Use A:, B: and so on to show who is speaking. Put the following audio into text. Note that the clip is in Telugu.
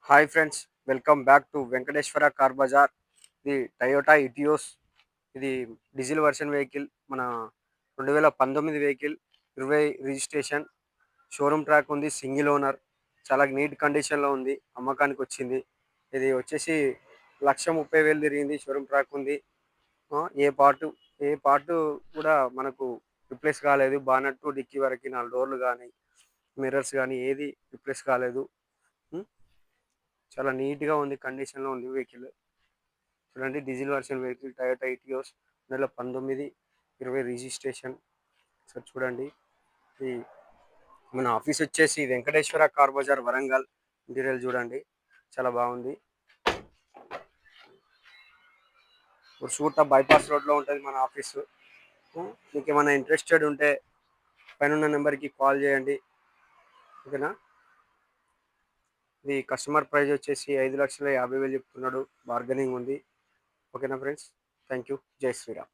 A: Hi friends, welcome back to Venkateswara car Bazar. ఇది టయోటా ఇటియోస్. ఇది డీజిల్ వర్షన్ వెహికల్. మన 2019 వెహికల్, 20 రిజిస్ట్రేషన్. షోరూమ్ ట్రాక్ ఉంది, సింగిల్ ఓనర్. చాలా నీట్ కండిషన్లో ఉంది, అమ్మకానికి వచ్చింది. ఇది వచ్చేసి 1,30,000 తిరిగింది. షోరూమ్ ట్రాక్ ఉంది. ఏ పార్టు కూడా మనకు రిప్లేస్ కాలేదు. బానట్టు డిక్కీ వరకు 4 డోర్లు కానీ, మిర్రర్స్ కానీ ఏది రిప్లేస్ కాలేదు. ఉం? చాలా నీట్గా ఉంది, కండిషన్లో ఉంది వెహికల్. చూడండి, diesel version vehicle, Toyota Etios, 2019, 20 registration. So చూడండి, ఈ మన ఆఫీస్ వచ్చేసి వెంకటేశ్వర కార్ బజార్, వరంగల్. ఇంటీరియర్ చూడండి, చాలా బాగుంది. ఇప్పుడు సూట బైపాస్ రోడ్లో ఉంటుంది మన ఆఫీసు. మీకు ఏమైనా ఇంట్రెస్టెడ్ ఉంటే పైన నెంబర్కి కాల్ చేయండి, ఓకేనా. ఇది కస్టమర్ ప్రైస్ వచ్చేసి 5,50,000 చెప్తున్నాడు, బార్గెనింగ్ ఉంది. ఓకేనా ఫ్రెండ్స్, థ్యాంక్ యూ. జై శ్రీరామ్.